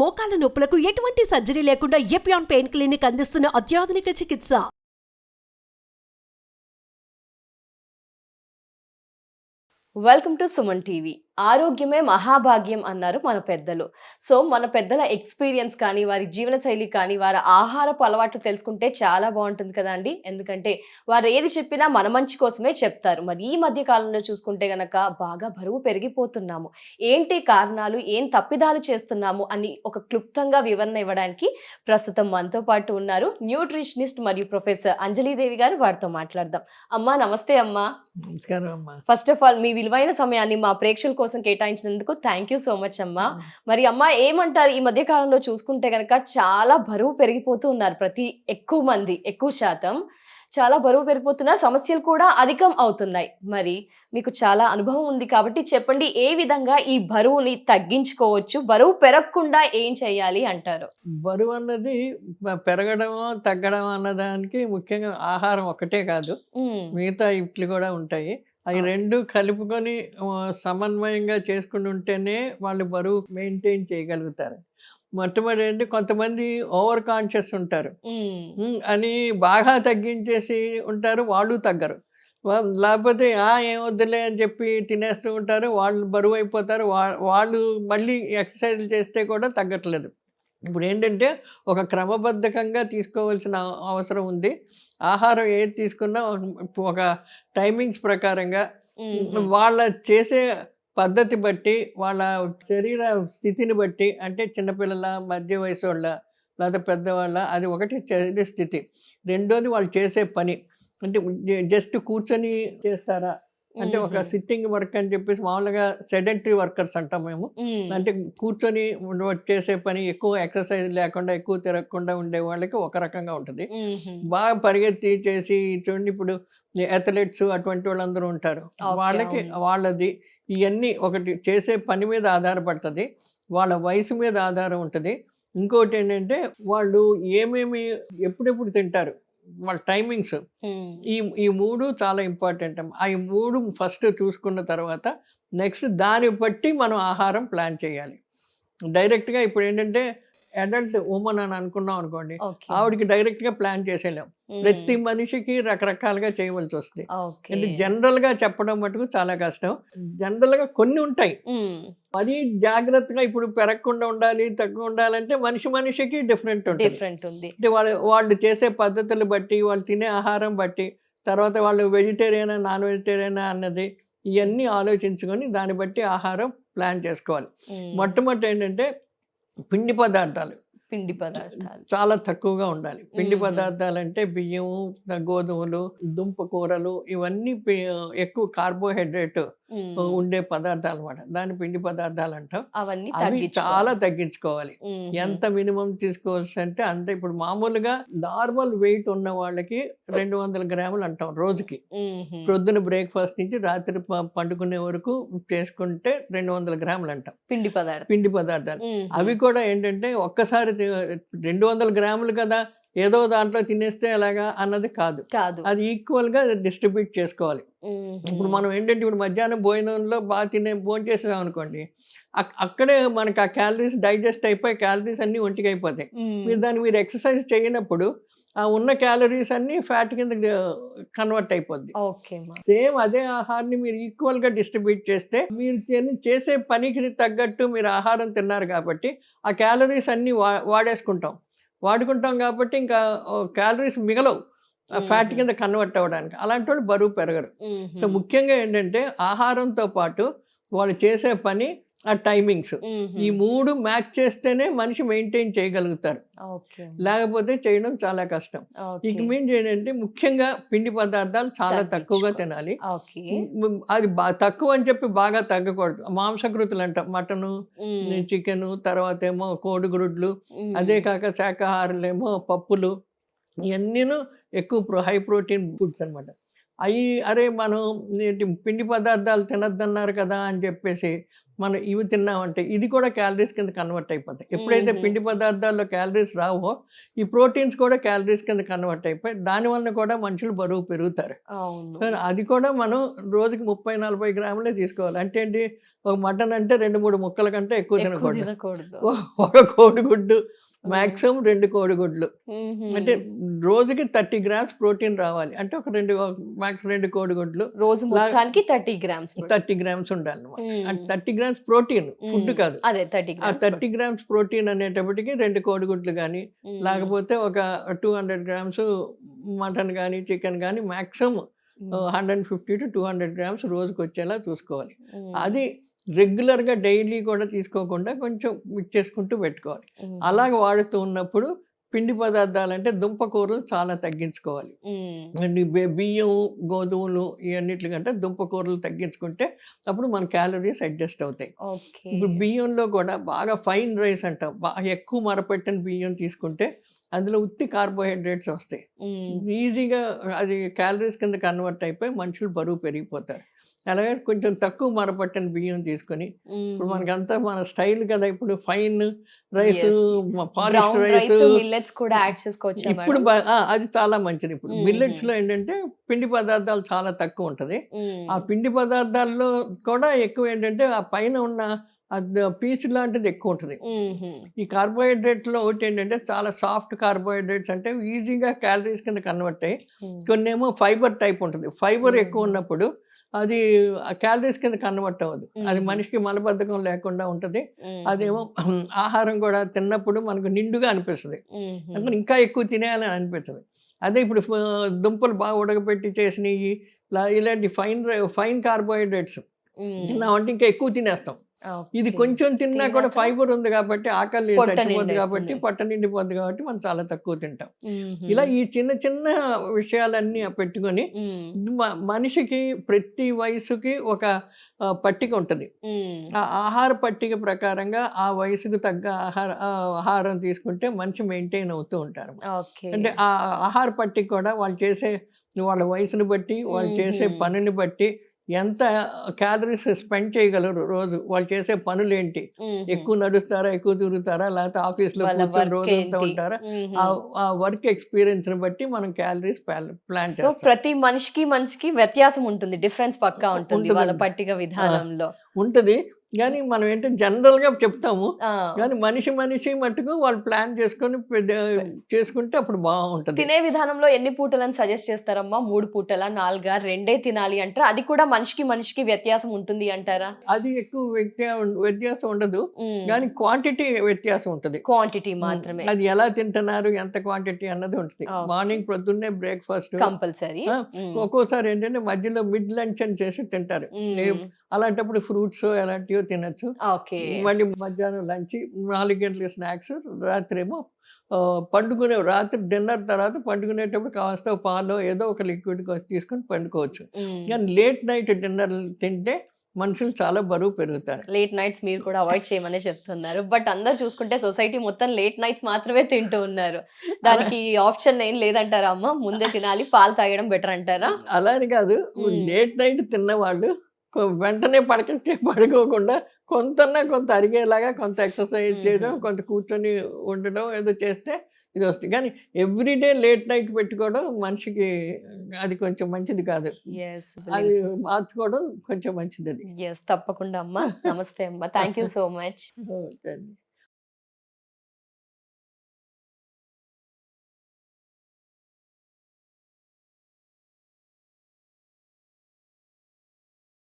మోకాల నొప్పులకు ఎటువంటి సర్జరీ లేకుండా ఎపియాన్ పెయిన్ క్లినిక్ అందిస్తున్న అత్యాధునిక చికిత్స. Welcome to Suman TV. ఆరోగ్యమే మహాభాగ్యం అన్నారు మన పెద్దలు. సో మన పెద్దల ఎక్స్పీరియన్స్ కానీ, వారి జీవన శైలి కానీ, వారి ఆహారపు అలవాట్లు తెలుసుకుంటే చాలా బాగుంటుంది కదా అండి. ఎందుకంటే వారు ఏది చెప్పినా మన మంచి కోసమే చెప్తారు. మరి ఈ మధ్య కాలంలో చూసుకుంటే గనక బాగా బరువు పెరిగిపోతున్నాము. ఏంటి కారణాలు, ఏం తప్పిదాలు చేస్తున్నాము అని ఒక క్లుప్తంగా వివరణ ఇవ్వడానికి ప్రస్తుతం మనతో పాటు ఉన్నారు న్యూట్రిషనిస్ట్ మరియు ప్రొఫెసర్ అంజలీదేవి గారు. వారితో మాట్లాడదాం. అమ్మా నమస్తే అమ్మా. నమస్కారం అమ్మా. ఫస్ట్ ఆఫ్ ఆల్ మీ విలువైన సమయాన్ని మా ప్రేక్షకుల కోసం కేటాయించినందుకు థ్యాంక్ యూ సో మచ్ అమ్మా. మరి అమ్మా ఏమంటారు, ఈ మధ్య కాలంలో చూసుకుంటే గనక చాలా బరువు పెరిగిపోతూ ఉన్నారు. ఎక్కువ మంది, ఎక్కువ శాతం చాలా బరువు పెరిగిపోతున్నారు. సమస్యలు కూడా అధికం అవుతున్నాయి. మరి మీకు చాలా అనుభవం ఉంది కాబట్టి చెప్పండి, ఏ విధంగా ఈ బరువుని తగ్గించుకోవచ్చు, బరువు పెరగకుండా ఏం చేయాలి అంటారు? బరువు అన్నది పెరగడమో తగ్గడం అన్నదానికి ముఖ్యంగా ఆహారం ఒకటే కాదు, మిగతా ఇట్లు కూడా ఉంటాయి. అవి రెండు కలుపుకొని సమన్వయంగా చేసుకుని ఉంటేనే వాళ్ళు బరువు మెయింటైన్ చేయగలుగుతారు. మొట్టమొదటి అంటే కొంతమంది ఓవర్ కాన్షియస్ ఉంటారు, అని బాగా తగ్గించేసి ఉంటారు, వాళ్ళు తగ్గరు. లేకపోతే ఏమొద్దులే అని చెప్పి తినేస్తూ ఉంటారు, వాళ్ళు బరువు అయిపోతారు. వాళ్ళు మళ్ళీ ఎక్సర్సైజ్లు చేస్తే కూడా తగ్గట్లేదు. ఇప్పుడు ఏంటంటే ఒక క్రమబద్ధకంగా తీసుకోవాల్సిన అవసరం ఉంది. ఆహారం ఏది తీసుకున్నా ఒక టైమింగ్స్ ప్రకారంగా వాళ్ళ చేసే పద్ధతి బట్టి, వాళ్ళ శరీర స్థితిని బట్టి, అంటే చిన్నపిల్లల, మధ్య వయసు వాళ్ళ, లేదా పెద్దవాళ్ళ, అది ఒకటి శరీర స్థితి. రెండోది వాళ్ళు చేసే పని. అంటే జస్ట్ కూర్చొని చేస్తారా అంటే ఒక సిట్టింగ్ వర్క్ అని చెప్పేసి మామూలుగా సెడెంటరీ వర్కర్స్ అంటాం మేము. అంటే కూర్చొని చేసే పని, ఎక్కువ ఎక్సర్సైజ్ లేకుండా, ఎక్కువ తిరగకుండా ఉండే వాళ్ళకి ఒక రకంగా ఉంటుంది. బాగా పరిగెత్తి చేసి చూడండి, ఇప్పుడు అథ్లెట్స్ అటువంటి వాళ్ళందరూ ఉంటారు, వాళ్ళది ఇవన్నీ ఒకటి చేసే పని మీద ఆధారపడుతుంది, వాళ్ళ వయసు మీద ఆధారం ఉంటుంది. ఇంకోటి ఏంటంటే వాళ్ళు ఏమేమి ఎప్పుడెప్పుడు తింటారు, వాళ్ళ టైమింగ్స్, ఈ మూడు చాలా ఇంపార్టెంట్. ఆ ఈ మూడు ఫస్ట్ చూసుకున్న తర్వాత నెక్స్ట్ దాన్ని బట్టి మనం ఆహారం ప్లాన్ చేయాలి. డైరెక్ట్గా ఇప్పుడు ఏంటంటే అడల్ట్ ఉమెన్ అని అనుకున్నాం అనుకోండి, ఆవిడకి డైరెక్ట్గా ప్లాన్ చేసేలేం. ప్రతి మనిషికి రకరకాలుగా చేయవలసి వస్తుంది. అంటే జనరల్గా చెప్పడం మటుకు చాలా కష్టం. జనరల్గా కొన్ని ఉంటాయి, అది జాగ్రత్తగా ఇప్పుడు పెరగకుండా ఉండాలి, తక్కువ ఉండాలంటే మనిషికి డిఫరెంట్ ఉంటుంది. అంటే వాళ్ళు చేసే పద్ధతులు బట్టి, వాళ్ళు తినే ఆహారం బట్టి, తర్వాత వాళ్ళు వెజిటేరియనా నాన్ వెజిటేరియనా అన్నది ఇవన్నీ ఆలోచించుకొని దాన్ని బట్టి ఆహారం ప్లాన్ చేసుకోవాలి. మొట్టమొదటి ఏంటంటే పిండి పదార్థాలు చాలా తక్కువగా ఉండాలి. పిండి పదార్థాలు అంటే బియ్యము, గోధుమలు, దుంప కూరలు, ఇవన్నీ ఎక్కువ కార్బోహైడ్రేట్ ఉండే పదార్థాలు అన్నమాట. దాన్ని పిండి పదార్థాలు అంటాం. అవి చాలా తగ్గించుకోవాలి. ఎంత మినిమం తీసుకోవచ్చు అంటే అంత. ఇప్పుడు మామూలుగా నార్మల్ వెయిట్ ఉన్న వాళ్ళకి 200 గ్రాములు అంటాం రోజుకి. ప్రొద్దున బ్రేక్ఫాస్ట్ నుంచి రాత్రి పండుకునే వరకు చేసుకుంటే 200 గ్రాములు అంటాం పిండి పదార్థాలు. అవి కూడా ఏంటంటే ఒక్కసారి 200 గ్రాములు కదా ఏదో దాంట్లో తినేస్తే ఎలాగా అన్నది కాదు, అది ఈక్వల్గా డిస్ట్రిబ్యూట్ చేసుకోవాలి. ఇప్పుడు మనం ఏంటంటే ఇప్పుడు మధ్యాహ్నం భోజనంలో బాగా భోజనం చేసాం అనుకోండి, అక్కడే మనకి ఆ క్యాలరీస్ డైజెస్ట్ అయిపోయి క్యాలరీస్ అన్నీ ఒంటికి అయిపోతాయి. మీరు ఎక్సర్సైజ్ చేయనప్పుడు ఆ ఉన్న క్యాలరీస్ అన్నీ ఫ్యాట్ కింద కన్వర్ట్ అయిపోద్ది. సేమ్ అదే ఆహారాన్ని మీరు ఈక్వల్గా డిస్ట్రిబ్యూట్ చేస్తే, మీరు చేసే పనికి తగ్గట్టు మీరు ఆహారం తిన్నారు కాబట్టి ఆ క్యాలరీస్ అన్నీ వాడుకుంటాం కాబట్టి ఇంకా క్యాలరీస్ మిగలవు ఫ్యాట్ కింద కన్వర్ట్ అవ్వడానికి. అలాంటి వాళ్ళు బరువు పెరగరు. సో ముఖ్యంగా ఏంటంటే ఆహారంతో పాటు వాళ్ళు చేసే పని, ఆ టైమింగ్స్, ఈ మూడు మ్యాచ్ చేస్తేనే మనిషి మెయింటైన్ చేయగలుగుతారు, లేకపోతే చేయడం చాలా కష్టం. ఇక మీన్స్ ఏంటంటే ముఖ్యంగా పిండి పదార్థాలు చాలా తక్కువగా తినాలి. అది తక్కువ అని చెప్పి బాగా తగ్గకూడదు. మాంసకృతులు అంటాం, మటను, చికెన్, తర్వాత ఏమో కోడిగుడ్లు, అదే కాక శాకాహారులేమో పప్పులు, ఇవన్నీను ఎక్కువ హై ప్రోటీన్ ఫుడ్స్ అనమాట. అవి అరే మనం పిండి పదార్థాలు తినొద్దన్నారు కదా అని చెప్పేసి మనం ఇవి తిన్నామంటే ఇది కూడా క్యాలరీస్ కింద కన్వర్ట్ అయిపోతాయి. ఎప్పుడైతే పిండి పదార్థాల్లో క్యాలరీస్ రావో ఈ ప్రోటీన్స్ కూడా క్యాలరీస్ కింద కన్వర్ట్ అయిపోయి దానివల్ల కూడా మనుషులు బరువు పెరుగుతారు. అది కూడా మనం రోజుకి 30-40 గ్రాములే తీసుకోవాలి. అంటే ఏంటి, ఒక మటన్ అంటే 2-3 ముక్కల కంటే ఎక్కువ తినకూడదు. ఒక కోడిగుడ్డు మాక్సిమం 2 కోడిగుడ్లు అంటే రోజుకి 30 గ్రామ్స్ ప్రోటీన్ రావాలి. అంటే ఒక 2 కోడిగుడ్లు రోజు మొత్తానికి 30 గ్రామ్స్ ఉండాలి. అంటే 30 గ్రామ్స్ ప్రోటీన్, ఫుడ్ కాదు. అదే 30 గ్రామ్స్ ప్రోటీన్ అనేటప్పటికి 2 కోడిగుడ్లు కానీ లేకపోతే ఒక 200 గ్రామ్స్ మటన్ కానీ చికెన్ కానీ మాక్సిమం 150 to 200 గ్రామ్స్ రోజుకి వచ్చేలా చూసుకోవాలి. అది రెగ్యులర్గా డైలీ కూడా తీసుకోకుండా కొంచెం మిక్స్ చేసుకుంటూ పెట్టుకోవాలి. అలాగ వాడుతూ ఉన్నప్పుడు పిండి పదార్థాలు అంటే దుంపకూరలు చాలా తగ్గించుకోవాలి. బియ్యం గోధుమలు ఇవన్నిటికంటే దుంపకూరలు తగ్గించుకుంటే అప్పుడు మన క్యాలరీస్ అడ్జస్ట్ అవుతాయి. ఇప్పుడు బియ్యంలో కూడా బాగా ఫైన్ రైస్ అంటాం, బాగా ఎక్కువ మరపెట్టిన బియ్యం తీసుకుంటే అందులో ఉత్తి కార్బోహైడ్రేట్స్ వస్తాయి. ఈజీగా అది క్యాలరీస్ కింద కన్వర్ట్ అయిపోయి మనుషులు బరువు పెరిగిపోతారు. అలాగే కొంచెం తక్కువ మరపట్టిన బియ్యం తీసుకొని, ఇప్పుడు మనకంతా మన స్టైల్ కదా, ఇప్పుడు ఫైన్ రైస్, పాలిష్ రైస్ ఇప్పుడు అది చాలా మంచిది. ఇప్పుడు మిల్లెట్స్ లో ఏంటంటే పిండి పదార్థాలు చాలా తక్కువ ఉంటది. ఆ పిండి పదార్థాల్లో కూడా ఎక్కువ ఏంటంటే ఆ పైన ఉన్న పీచు లాంటిది ఎక్కువ ఉంటుంది. ఈ కార్బోహైడ్రేట్ లో ఒకటి ఏంటంటే చాలా సాఫ్ట్ కార్బోహైడ్రేట్స్ అంటే ఈజీగా క్యాలరీస్ కింద కన్వర్ట్ అయ్యి, కొన్ని ఏమో ఫైబర్ టైప్ ఉంటుంది. ఫైబర్ ఎక్కువ ఉన్నప్పుడు అది క్యాలరీస్ కింద కన్వర్ట్ అవ్వదు. అది మనిషికి మలబద్ధకం లేకుండా ఉంటుంది. అదేమో ఆహారం కూడా తిన్నప్పుడు మనకు నిండుగా అనిపిస్తుంది, అంటే ఇంకా ఎక్కువ తినేయాలని అనిపిస్తుంది. అదే ఇప్పుడు దుంపలు బాగా ఉడకపెట్టి చేసినవి ఇలాంటి ఫైన్ కార్బోహైడ్రేట్స్ తిన్నామంటే ఇంకా ఎక్కువ తినేస్తాం. ఇది కొంచెం తిన్నా కూడా ఫైబర్ ఉంది కాబట్టి ఆకలి తగ్గిపోద్ది, కాబట్టి పొట్ట నిండిపోద్ది, కాబట్టి మనం చాలా తక్కువ తింటాం. ఇలా ఈ చిన్న చిన్న విషయాలన్నీ పెట్టుకొని మనిషికి ప్రతి వయసుకి ఒక పట్టిక ఉంటుంది. ఆ ఆహార పట్టిక ప్రకారంగా ఆ వయసుకు తగ్గ ఆహారం తీసుకుంటే మనిషి మెయింటైన్ అవుతూ ఉంటారు. అంటే ఆ ఆహార పట్టిక కూడా వాళ్ళు చేసే వాళ్ళ వయసును బట్టి, వాళ్ళు చేసే పనుని బట్టి ఎంత క్యాలరీస్ స్పెండ్ చేయగలరు రోజు, వాళ్ళు చేసే పనులు ఏంటి, ఎక్కువ నడుస్తారా, ఎక్కువ తిరుగుతారా, లేకపోతే ఆఫీస్లో కూర్చొని రోజంతా ఉంటారా, ఆ వర్క్ ఎక్స్పీరియన్స్ ని బట్టి మనం క్యాలరీస్ ప్లాన్ చేస్తాం. ప్రతి మనిషికి వ్యత్యాసం ఉంటుంది, డిఫరెన్స్ పక్కా ఉంటుంది వాళ్ళ పట్టిక విధానంలో ఉంటది. కానీ మనం ఏంటంటే జనరల్ గా చెప్తాము, కానీ మనిషి మట్టుకు వాళ్ళు ప్లాన్ చేసుకొని చేసుకుంటే అప్పుడు బాగుంటుంది. తినే విధానంలో ఎన్ని పూటలని సజెస్ట్ చేస్తారమ్మా? 3 పూటలా, 4, 2 తినాలి అంటారా? అది కూడా మనిషికి వ్యత్యాసం ఉంటుంది అంటారా? అది ఎక్కువ వ్యత్యాసం ఉండదు, కానీ క్వాంటిటీ వ్యత్యాసం ఉంటుంది. క్వాంటిటీ మాత్రమే, అది ఎలా తింటున్నారు, ఎంత క్వాంటిటీ అన్నది ఉంటుంది. మార్నింగ్ ప్రొద్దున్నే బ్రేక్ఫాస్ట్ కంపల్సరీ. ఒక్కోసారి ఏంటంటే మధ్యలో మిడ్ లంచ్ అని చేసి తింటారు. అలాంటప్పుడు ఫ్రూట్స్ ఎలాంటివో తినచ్చు. మళ్ళీ మధ్యాహ్నం లంచ్, 4 గంటలకి స్నాక్స్, రాత్రి ఏమో రాత్రి డిన్నర్ తర్వాత పండుకునేటప్పుడు కాస్త పాలు ఏదో ఒక లిక్విడ్ తీసుకొని పండుకోవచ్చు. కానీ లేట్ నైట్ డిన్నర్ తింటే మనుషులు చాలా బరువు పెరుగుతారు. లేట్ నైట్స్ మీరు కూడా అవాయిడ్ చేయమనే చెప్తున్నారు. బట్ అందరు చూసుకుంటే సొసైటీ మొత్తం లేట్ నైట్స్ మాత్రమే తింటూ ఉన్నారు. దానికి ఆప్షన్ ఏం లేదంటారా అమ్మ? ముందే తినాలి, పాలు తాగడం బెటర్ అంటారా? అలా అని కాదు, లేట్ నైట్ తిన్నవాళ్ళు వెంటనే పడుకోకుండా కొంత అరిగేలాగా కొంత ఎక్సర్సైజ్ చేయడం, కొంత కూర్చొని ఉండడం ఏదో చేస్తే ఇది వస్తుంది. కానీ ఎవ్రీడే లేట్ నైట్ పెట్టుకోవడం మనిషికి అది కొంచెం మంచిది కాదు. అది మార్చుకోవడం కొంచెం మంచిది. అది తప్పకుండా అమ్మా. నమస్తే అమ్మా, thank you so much. Okay అండి.